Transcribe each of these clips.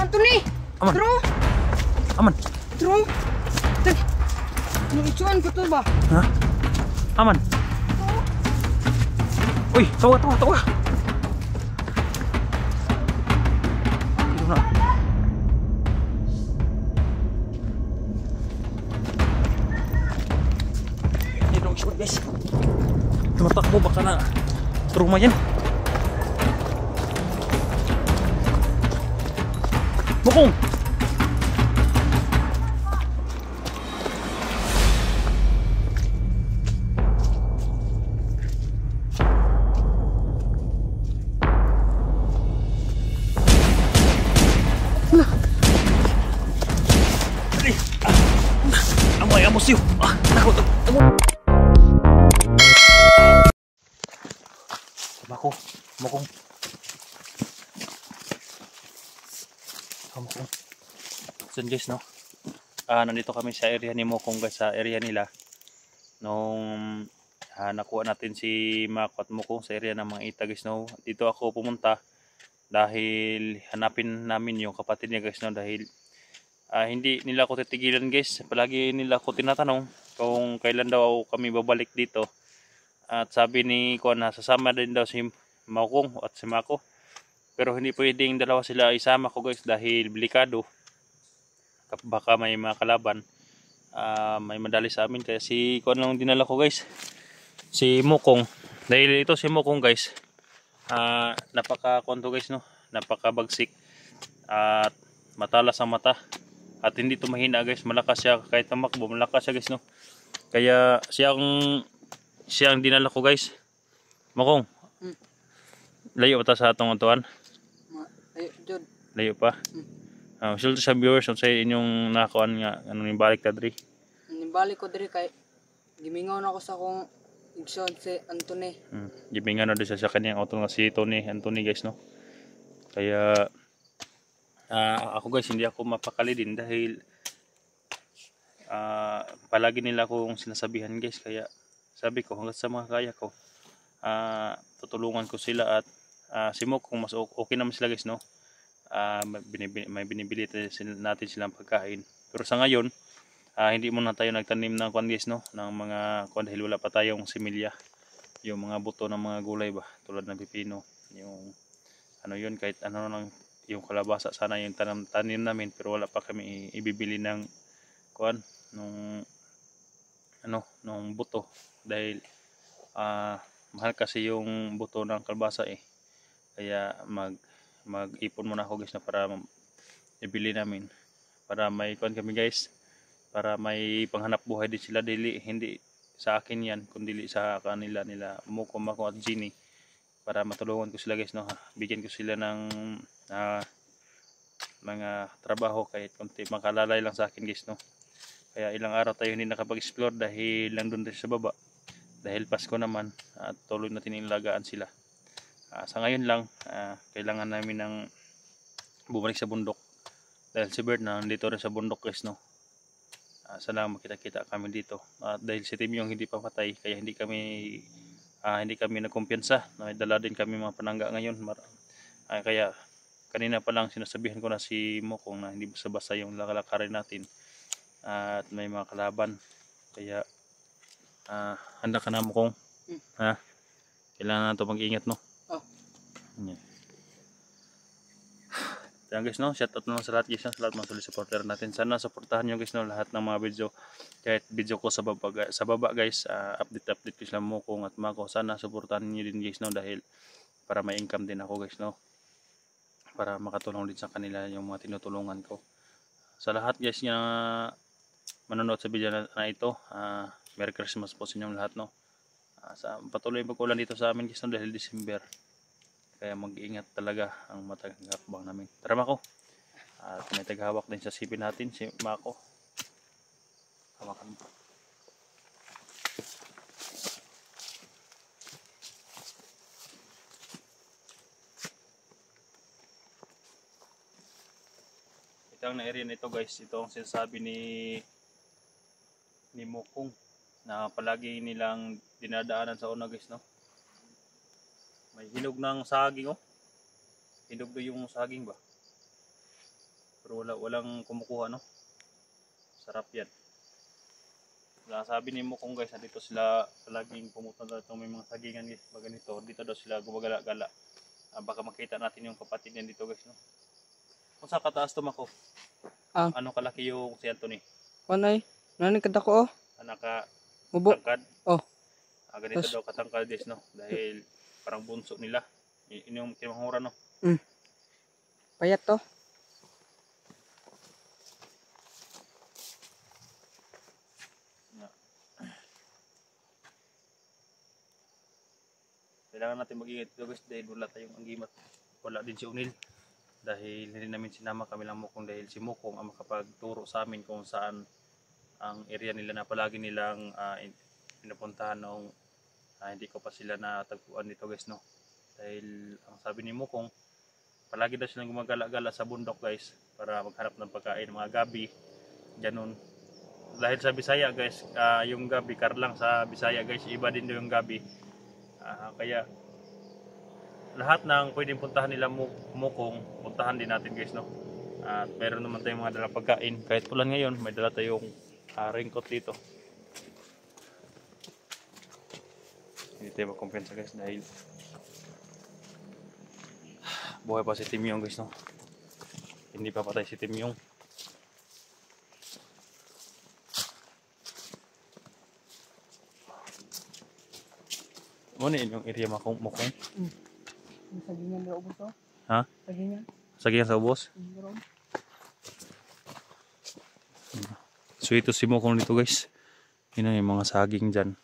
Anthony! Aman. Bro! Aman. Bro! Anong itsuan ko to ba? Ha? Aman. Uy, tawa. Ito na. Ito ang shot guys. Tumatakbo baka na truma yan. Bukong! Amoy siyo. Takot. Mukong. So guys, no? Nandito kami sa area ni Mokong guys, sa area nila. Nung nakuha natin si Mako at Mokong sa area ng mga ita guys, no? Dito ako pumunta dahil hanapin namin yung kapatid niya guys, no? Dahil hindi nila ako titigilan guys. Palagi nila ako tinatanong kung kailan daw kami babalik dito. At sabi ni Kuan na sasama din daw si Mokong at si Mako. Pero hindi pwedeng dalawa sila isama ko guys dahil delikado. Baka may mga kalaban. May madali sa amin. Kaya si Kuan lang dinala ko guys. Si Mokong. Dahil ito si Mokong guys. Napaka-konto guys, no? Napaka-bagsik. At matalas ang mata. At hindi ito mahina guys. Malakas siya kahit tamakbo. Malakas siya guys, no? Kaya siyang dinala ko guys. Mokong. Layo pa ta sa atong untuan? Layo, Jod. Layo pa? Sulto sa viewers sa inyong nakuan nga anong nibalik ta diri. Nibalik ko diri kay gimingaw na ako sa akong igsoon si Anthony. Gimingaw na din siya sa kanyang auto nga si Anthony guys, no. Kaya ako guys hindi ako mapakali din dahil palagi nila akong sinasabihan guys, kaya sabi ko hanggang sa mga kaya ko tutulungan ko sila at si Mokong mas okay naman sila guys, no. May binibili natin silang pagkain. Pero sa ngayon, hindi muna tayo nagtanim ng kuan guys, no, ng mga kuan dahil wala pa tayong similya. Yung mga buto ng mga gulay ba, tulad ng pipino, yung ano yun, kahit ano nang yung kalabasa sana yung tanim namin, pero wala pa kami ibibili ng kuan nung buto dahil mahal kasi yung buto ng kalabasa eh. Kaya mag-ipon muna ako guys na para ibili namin, para may kuan kami guys, para may panghanap buhay din sila, hindi sa akin yan kundi sa kanila nila Mokong, Mako at Ginny, para matulungan ko sila guys, no. Bigyan ko sila ng mga trabaho kahit konti, makalalay lang sa akin guys, no. Kaya ilang araw tayo hindi nakapag-explore dahil lang doon tayo sa baba dahil Pasko naman at tuloy natin ilagaan sila. Sa ngayon lang, kailangan namin ng bumalik sa bundok dahil si Bert na nandito rin sa bundok guys, no. Sana makita-kita kami dito. Dahil si Tim yung hindi pa patay, kaya hindi kami nagkumpiyansa. May dala din kami mga panangga ngayon. Kaya kanina pa lang sinasabihan ko na si Mokong na hindi basta-basta yung lalakarin natin at may mga kalaban. Kaya handa ka na Mokong. Kailangan natin mag-ingat, no. Yan guys, no, shout out naman sa lahat guys, sa lahat mga solid supporter natin. Sana supportahan nyo guys, no, lahat ng mga video, kahit video ko sa baba guys, update ko sila Mokong at Mako. Sana supportahan nyo din guys, no, dahil para may income din ako guys, no, para makatulong din sa kanila yung mga tinutulungan ko. Sa lahat guys na manonood sa video na ito, Merry Christmas po sa inyong lahat, no. Sa patuloy pag-ulan dito sa amin guys, no, dahil December. Kaya mag-iingat talaga ang matagakbang namin. Tara Mako. At may taghawak din sa sipin natin, si Mako. Hawakan mo. Ito ang na-area nito guys. Ito ang sinasabi ni Mokong na palagi nilang dinadaanan sa una guys, no. May hinog ng saging, oh. Hinog na yung saging ba? pero walang kumukuha, no? Sarap yan. Sabi ni mo kung guys, dito sila palaging pumupunta dito, may mga sagingan guys, pag ganito, dito daw sila gumagala-gala. Baka makita natin yung kapatid niyan dito guys, no? Kung sa kataas tumako, ano kalaki yung si Anthony? Panay, nani kada ko oh. Anak ka Mubo. tangkad? Oh. Ganito daw katangkad guys, no? Dahil parang bunso nila. Yung kinamahura, no? Payat to. Kailangan natin mag-ingat dito guys dahil wala tayong anggimat. Wala din si Unil. Dahil hindi namin sinama kami lang Mukong dahil si Mukong ang makapagturo sa amin kung saan ang area nila na palagi nilang pinupuntahan noong hindi ko pa sila natagpuan dito guys, no. Dahil ang sabi ni Mukong, palagi daw silang gumagala-gala sa bundok guys para maghanap ng pagkain, mga gabi, ganun. Dahil sa Bisaya guys, yung gabi, karlang sa Bisaya guys, iba din daw yung gabi. Kaya lahat ng pwedeng puntahan nila Mukong, puntahan din natin guys, no. At meron naman tayong mga dalang pagkain. Kahit ulan ngayon, may dala tayong ringkot dito. Hindi tayo magkumpensa guys dahil buhay pa si Timyong guys, no. Hindi pa patay si Timyong. Ano yung area Mukong? Sagingan daw ubos to. Ha? Sagingan. Sagingan sa ubos? So ito si Mukong dito guys. Yun yung mga saging dyan.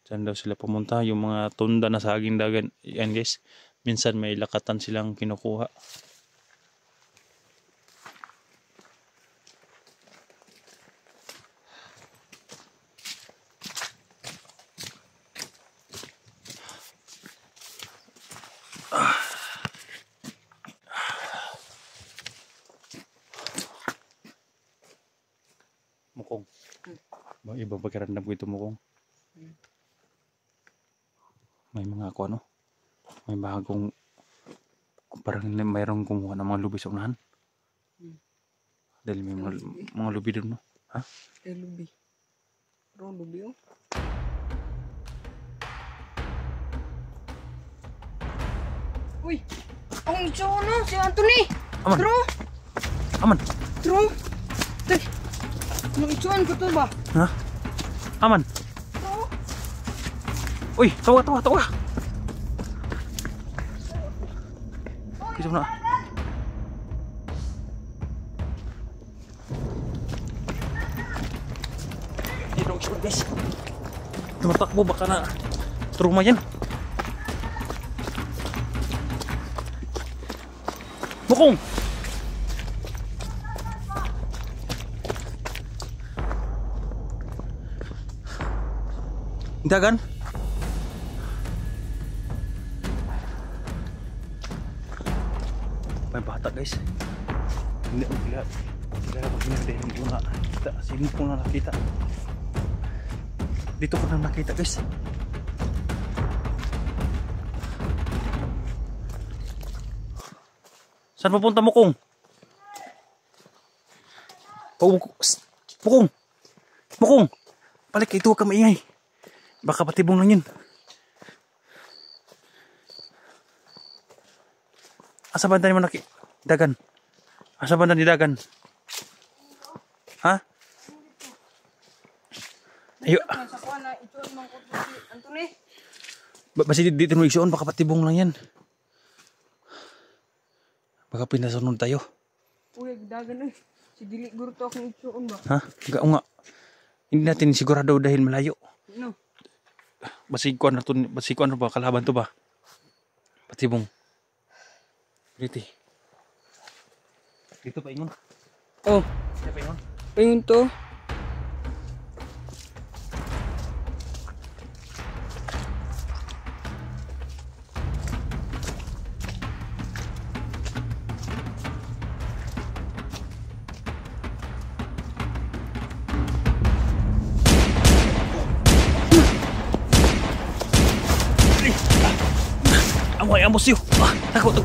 Dyan daw sila pumunta. Yung mga tunda na saging dagan. Yan guys. Minsan may lakatan silang kinukuha. Mukong. Iba pagkaramdam ko ito Mukong. May mga ako ano. May bagong parang mayroong kumuha ng mga lubi sa unahan. Dahil may mga lubi doon, no? Ha? Lubi. Pero lubi oh. Uy! Ang itsyo no? Si Anthony! Aman! Bro! Aman! Bro! Tay! Anong itsuan ko to ba? Ha? Aman! Bro! Uy! Tawa! Kita na. Hindi dong isip guys. Tumatakbo baka na trauma yan. Mukong! Dagan? May bata guys. Hindi ko lihat. Kaya hindi ko na nakita. Sino ko na nakita? Dito ko na nakita guys. Saan pupunta Mukong? Mukong! Mukong! Balik, ito ka maingay. Baka patibong lang yun. Asa banda ni manaki? Dagan. Asa banda ni Dagan? Ha? Ayo. Sa kuha na itsuan mang ko si Anthony. Basi dito mo isuon, baka patibong lang yan. Baka pinasunod tayo. Uy, dagan eh. Si dili guro to akong itsuon ba? Ha? Gao nga. Hindi natin sigurado dahil malayo. No. Basikuan na ba? Kalaban to ba? Patibong. Dito pa ingon. Oh. Dito pa ingon. Ayun to. Amoy amos yun. Takut.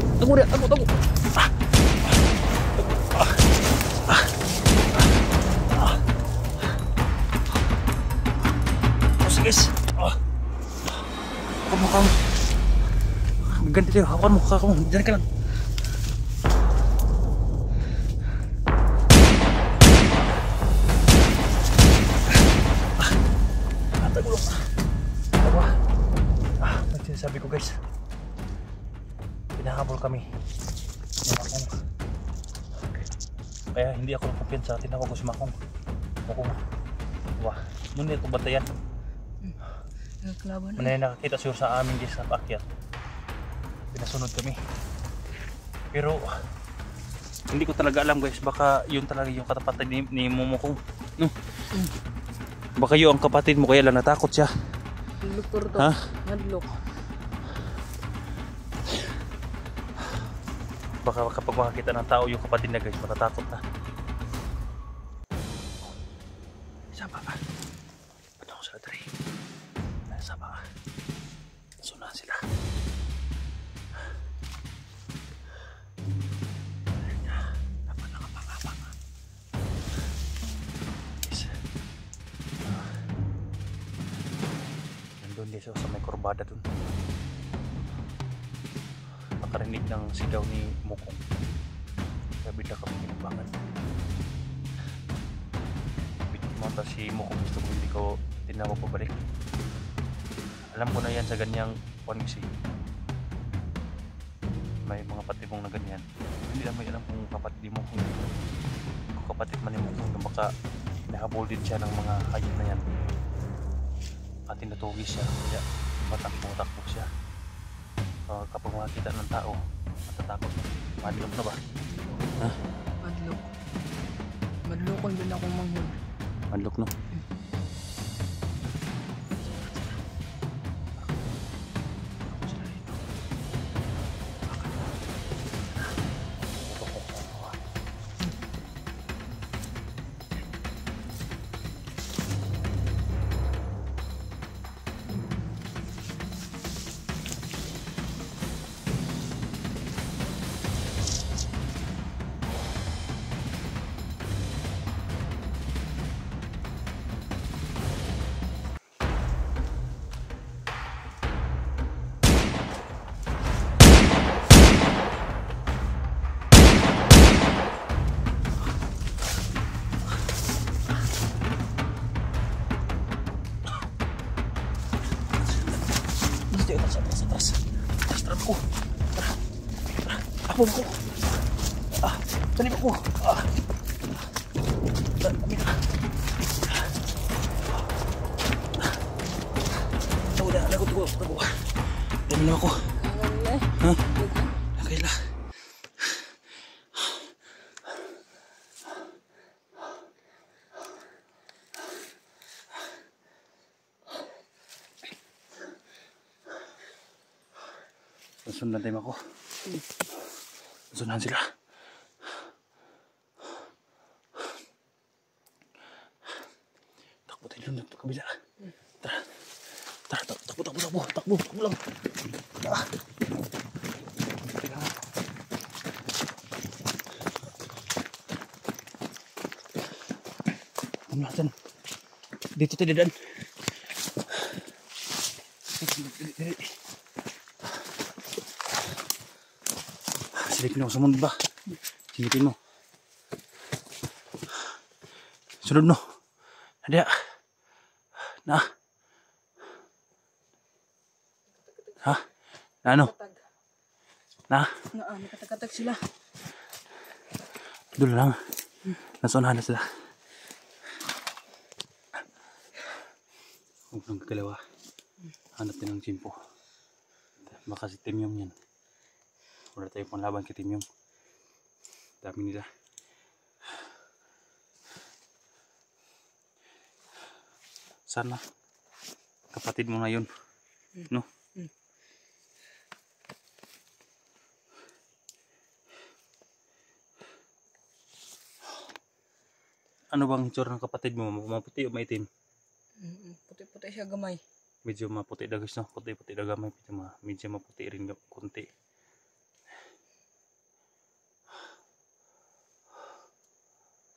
guys. Hawakan mo. Ganti tayo. Hawakan mo. Diyan ka lang. Tagulong. Sabi ko guys, pinahabol kami. Kaya hindi ako kumpiyansa. Tinawag ko si Makong. Wah, nun ito batayan. Manay nakakita siguro sa amin guys sa paakyat. Pinasunod kami. Pero hindi ko talaga alam guys, baka yun talaga yung katapatan ni Momokong. No? Baka yun ang kapatid mo kaya lang natakot siya. Ha? Nadlok. Baka kapag makakita ng tao yung kapatid na guys, matatakot na. Saba ka. Ba't ako sila dali? Saba ka. Sunahan sila. Dapat nakapangapa ka. Yes. Nandun guys sa may kurbada dun. Nakarinig ng sigaw ni Mokong. Kaya bigla kami kinambangan. Mata si Mokong gusto ko hindi ko tinawag pabalik. Alam ko na yan sa ganyang panisi. May mga patibong na ganyan. Hindi lang may alam kung kapatid ni Mokong. Kung kapatid man ni Mokong, baka nahabol din siya ng mga hayop na yan. At tinatugis siya. Kaya matakbo siya. Kapag makakita ng tao, matatakot. Madlok na ba? Ha? Madlok. Madlokon din akong manghul. Madlok no? Atras ko. Abon ko. Talib ako. Udah, lagot ko. Dami na ako. Ha? Kaila. Sundan tayo ako. Sundan sila. Takbo tayo lang sa kabila. Tara. Takbo lang. Natin. Dito tayo dadaan. Silipin ako sa mundo ba? Silipin mo. Sunod no. Nadia. Na. Ha? Na ano? Na? Nakatag-katag sila. Doon lang. Nasunahan na sila. Huwag nang kagalawa. Hanap din ng chimpo. Baka si Timyong yan. Wala tayong panglaban kay Timyong. Dami nila. Sana kapatid mo na yun. No? Ano bang itsura ng kapatid mo? Maputi o maitim? Puti-puti siya gamay. Medyo maputi na guys, no? Puti-puti na gamay. Medyo maputi rin kunti.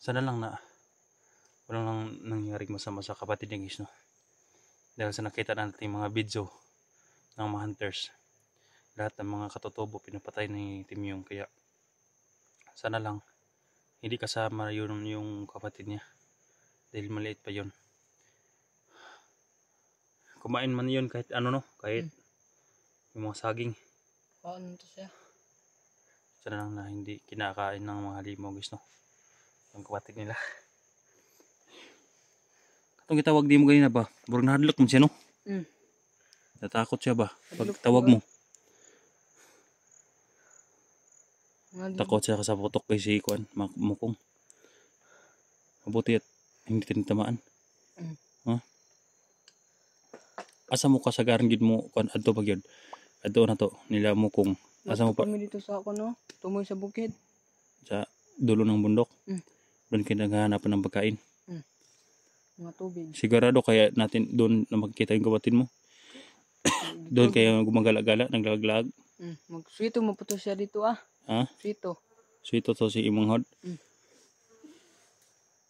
Sana lang na walang nangyaring masama sa kapatid niya guys, no? Dahil sa nakita natin mga video ng mga hunters, lahat ng mga katutubo pinapatay ni Tim Yung. Kaya sana lang hindi kasama yun yung kapatid niya dahil maliit pa yun. Kumain man yun kahit ano, no, kahit yung mga saging. Paano to siya? Sana lang na hindi kinakain ng mga halimaw, guys, no, yung kapatid nila. Katong gitawag di mo ganina ba? Burang nahadlok mo siya, no? Natakot siya ba pag Hadlok tawag ba? mo? Takot siya sa putok kay si Kuan Mukong. Mabuti at hindi tinatamaan. Asa mo kasagaran gid mo Kuan adto pag yun? Adto na to nila Mukong. Asa mo pa? Kami dito sa ako, no? Tumoy sa bukid. Sa dulo ng bundok. Doon kayo naghahanapan ng pagkain. Mga tubig. Sigurado kaya natin doon na magkita yung kapatid mo. Doon kayo gumagala-gala, naglag-lag. Mag-sweeto mo po to siya dito, ah. Ha? Sweeto. Sweeto to si imong hod.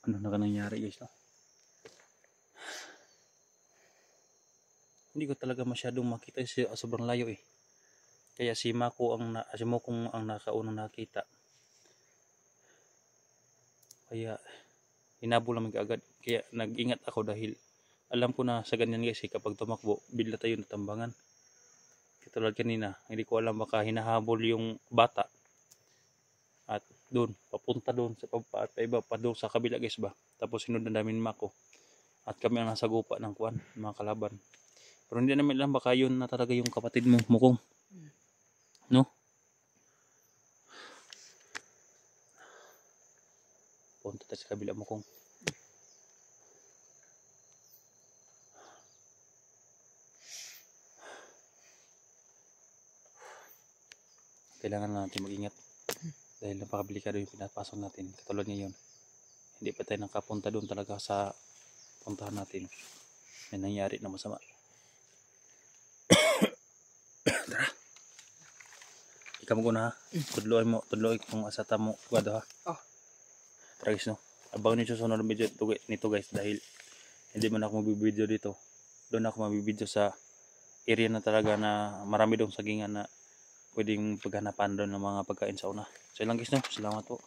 Ano na ka nangyari, guys, no? Hindi ko talaga masyadong makita siya, sobrang layo eh. Kaya si Mukong ang nakaunang nakita. Kaya hinabol namin kaagad. Kaya nag-ingat ako dahil alam ko na sa ganyan, guys, kapag tumakbo bigla tayo natambangan. Katulad kanina, hindi ko alam baka hinahabol yung bata. At doon, papunta doon sa paiba pa doon sa kabila, guys, ba. Tapos sinundan namin Mako. At kami ang nasa gupa ng Kuan, mga kalaban. Pero hindi namin alam baka yun na talaga yung kapatid mo, Mukong. No? Punta tayo sa kabila, Mukong. Kailangan natin mag-ingat. Dahil napakadelikado yung pinapasok natin. Katulad ngayon, hindi pa tayo nakapunta doon talaga sa puntahan natin. May nangyari na masama. Tara. Ikaw mo na ha. Tudloy kung asata mo. Guado ha. Tara, guys, no. Abangan nyo susunod ng video nito, guys. Dahil hindi man ako mabibideo dito. Doon ako mabibideo sa area na talaga na marami doon sagingan na pwedeng paghanapan doon ng mga pagkain sa una. So lang, guys, no. Salamat po.